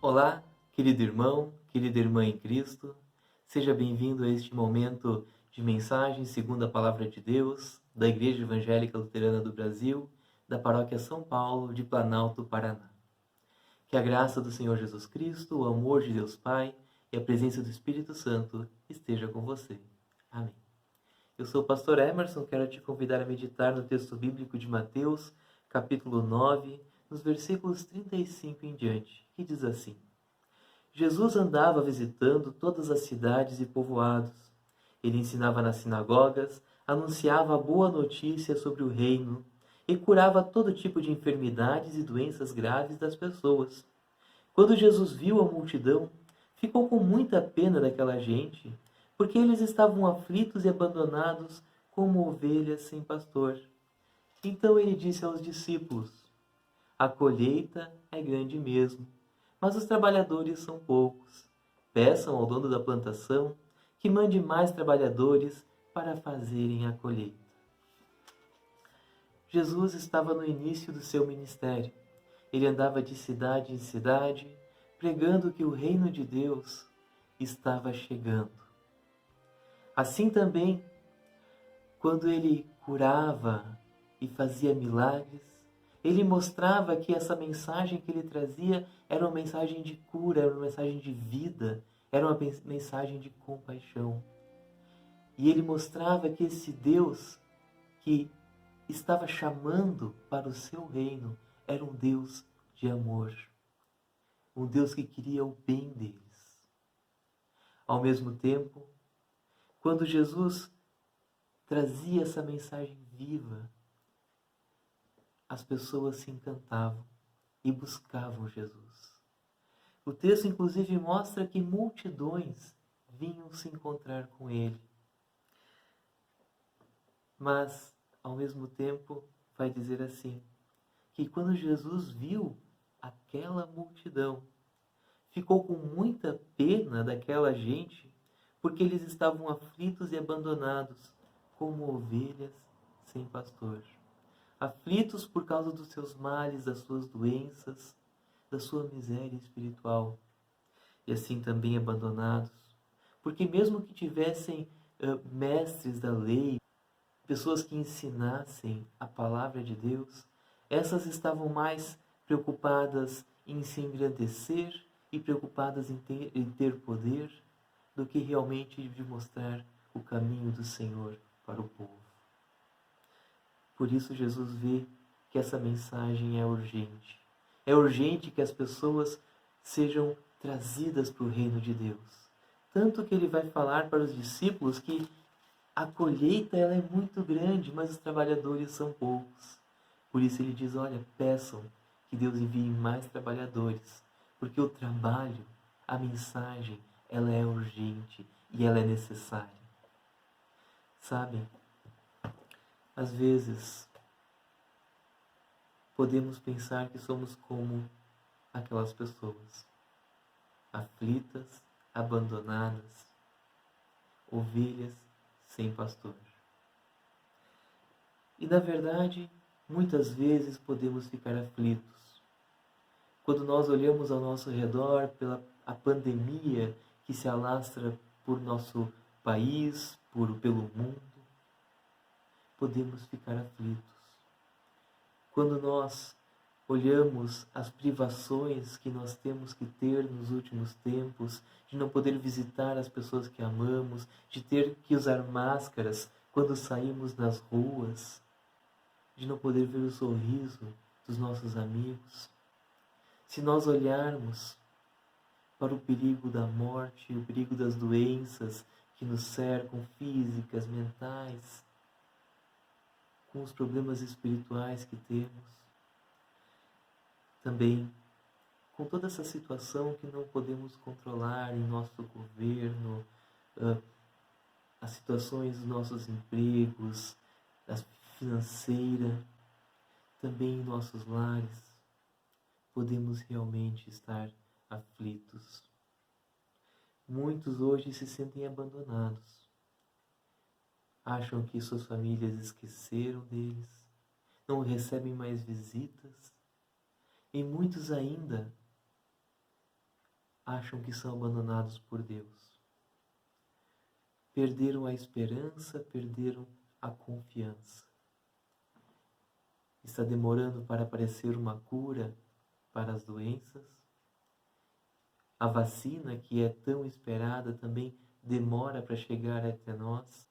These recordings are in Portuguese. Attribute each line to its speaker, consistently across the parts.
Speaker 1: Olá, querido irmão, querida irmã em Cristo, seja bem-vindo a este momento de mensagem segundo a Palavra de Deus, da Igreja Evangélica Luterana do Brasil, da Paróquia São Paulo, de Planalto, Paraná. Que a graça do Senhor Jesus Cristo, o amor de Deus Pai e a presença do Espírito Santo esteja com você. Amém. Eu sou o pastor Emerson, quero te convidar a meditar no texto bíblico de Mateus, capítulo 9, nos versículos 35 em diante, que diz assim: Jesus andava visitando todas as cidades e povoados. Ele ensinava nas sinagogas, anunciava a boa notícia sobre o reino e curava todo tipo de enfermidades e doenças graves das pessoas. Quando Jesus viu a multidão, ficou com muita pena daquela gente, porque eles estavam aflitos e abandonados como ovelhas sem pastor. Então ele disse aos discípulos: a colheita é grande mesmo, mas os trabalhadores são poucos. Peçam ao dono da plantação que mande mais trabalhadores para fazerem a colheita. Jesus estava no início do seu ministério. Ele andava de cidade em cidade, pregando que o reino de Deus estava chegando. Assim também, quando ele curava e fazia milagres, ele mostrava que essa mensagem que ele trazia era uma mensagem de cura, era uma mensagem de vida, era uma mensagem de compaixão. E ele mostrava que esse Deus que estava chamando para o seu reino era um Deus de amor, um Deus que queria o bem deles. Ao mesmo tempo, quando Jesus trazia essa mensagem viva, as pessoas se encantavam e buscavam Jesus. O texto, inclusive, mostra que multidões vinham se encontrar com ele. Mas, ao mesmo tempo, vai dizer assim, que quando Jesus viu aquela multidão, ficou com muita pena daquela gente, porque eles estavam aflitos e abandonados, como ovelhas sem pastor. Aflitos por causa dos seus males, das suas doenças, da sua miséria espiritual. E assim também abandonados, porque mesmo que tivessem mestres da lei, pessoas que ensinassem a palavra de Deus, essas estavam mais preocupadas em se engrandecer e preocupadas em ter poder do que realmente de mostrar o caminho do Senhor para o povo. Por isso Jesus vê que essa mensagem é urgente. É urgente que as pessoas sejam trazidas para o reino de Deus. Tanto que ele vai falar para os discípulos que a colheita ela é muito grande, mas os trabalhadores são poucos. Por isso ele diz, olha, peçam que Deus envie mais trabalhadores, porque o trabalho, a mensagem, ela é urgente e ela é necessária. Sabem, às vezes podemos pensar que somos como aquelas pessoas, aflitas, abandonadas, ovelhas sem pastor. E na verdade, muitas vezes podemos ficar aflitos. Quando nós olhamos ao nosso redor pela a pandemia que se alastra por nosso país, pelo mundo, podemos ficar aflitos. Quando nós olhamos as privações que nós temos que ter nos últimos tempos, de não poder visitar as pessoas que amamos, de ter que usar máscaras quando saímos nas ruas, de não poder ver o sorriso dos nossos amigos. Se nós olharmos para o perigo da morte, o perigo das doenças que nos cercam, físicas, mentais, com os problemas espirituais que temos, também com toda essa situação que não podemos controlar em nosso governo, as situações dos nossos empregos, a financeira, também em nossos lares, podemos realmente estar aflitos. Muitos hoje se sentem abandonados. Acham que suas famílias esqueceram deles, não recebem mais visitas. E muitos ainda acham que são abandonados por Deus. Perderam a esperança, perderam a confiança. Está demorando para aparecer uma cura para as doenças. A vacina, que é tão esperada, também demora para chegar até nós.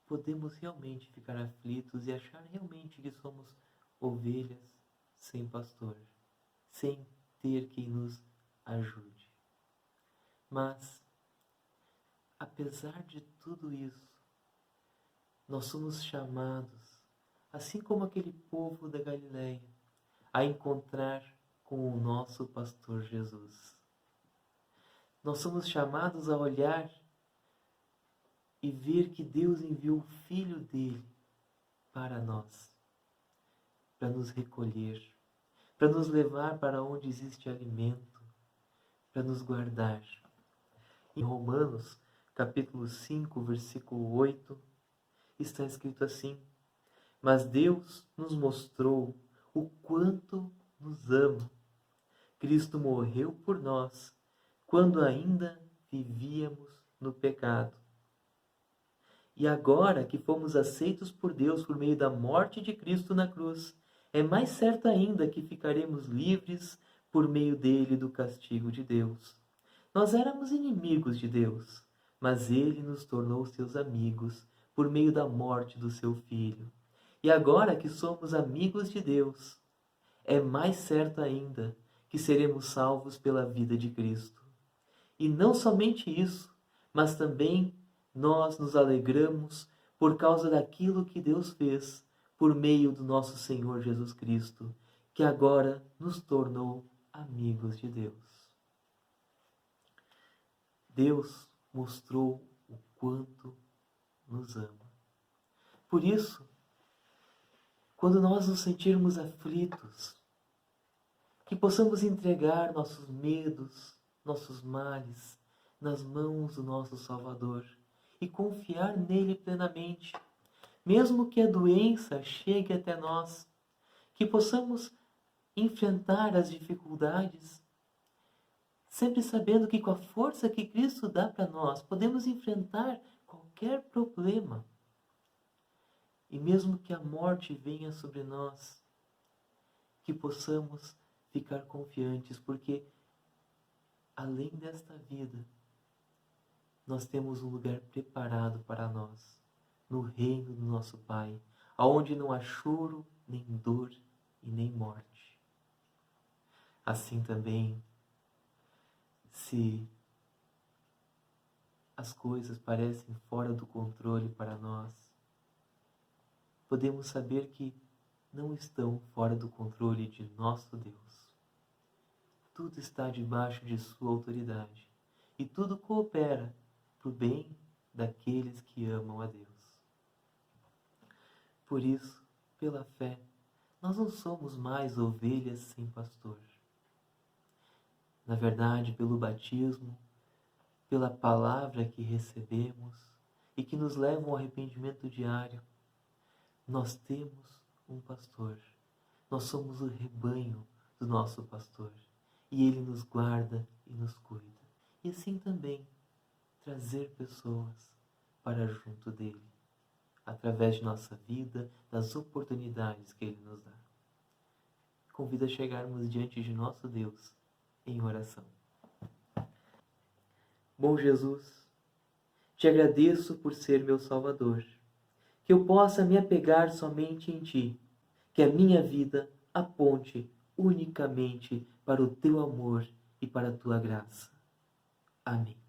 Speaker 1: Podemos realmente ficar aflitos e achar realmente que somos ovelhas sem pastor, sem ter quem nos ajude. Mas, apesar de tudo isso, nós somos chamados, assim como aquele povo da Galileia, a encontrar com o nosso pastor Jesus. Nós somos chamados a olhar e ver que Deus enviou o Filho dele para nós, para nos recolher, para nos levar para onde existe alimento, para nos guardar. Em Romanos, capítulo 5, versículo 8, está escrito assim: mas Deus nos mostrou o quanto nos ama. Cristo morreu por nós, quando ainda vivíamos no pecado. E agora que fomos aceitos por Deus por meio da morte de Cristo na cruz, é mais certo ainda que ficaremos livres por meio dele do castigo de Deus. Nós éramos inimigos de Deus, mas ele nos tornou seus amigos por meio da morte do seu Filho. E agora que somos amigos de Deus, é mais certo ainda que seremos salvos pela vida de Cristo. E não somente isso, mas também nós nos alegramos por causa daquilo que Deus fez por meio do nosso Senhor Jesus Cristo, que agora nos tornou amigos de Deus. Deus mostrou o quanto nos ama. Por isso, quando nós nos sentirmos aflitos, que possamos entregar nossos medos, nossos males, nas mãos do nosso Salvador e confiar nele plenamente, mesmo que a doença chegue até nós, que possamos enfrentar as dificuldades, sempre sabendo que com a força que Cristo dá para nós, podemos enfrentar qualquer problema. E mesmo que a morte venha sobre nós, que possamos ficar confiantes, porque além desta vida, nós temos um lugar preparado para nós, no reino do nosso Pai, aonde não há choro, nem dor e nem morte. Assim também, se as coisas parecem fora do controle para nós, podemos saber que não estão fora do controle de nosso Deus. Tudo está debaixo de sua autoridade e tudo coopera para o bem daqueles que amam a Deus. Por isso, pela fé, nós não somos mais ovelhas sem pastor. Na verdade, pelo batismo, pela palavra que recebemos e que nos leva ao arrependimento diário, nós temos um pastor. Nós somos o rebanho do nosso pastor. E ele nos guarda e nos cuida. E assim também trazer pessoas para junto dele, através de nossa vida, das oportunidades que ele nos dá. Convido a chegarmos diante de nosso Deus em oração. Bom Jesus, te agradeço por ser meu Salvador, que eu possa me apegar somente em ti, que a minha vida aponte unicamente para o teu amor e para a tua graça. Amém.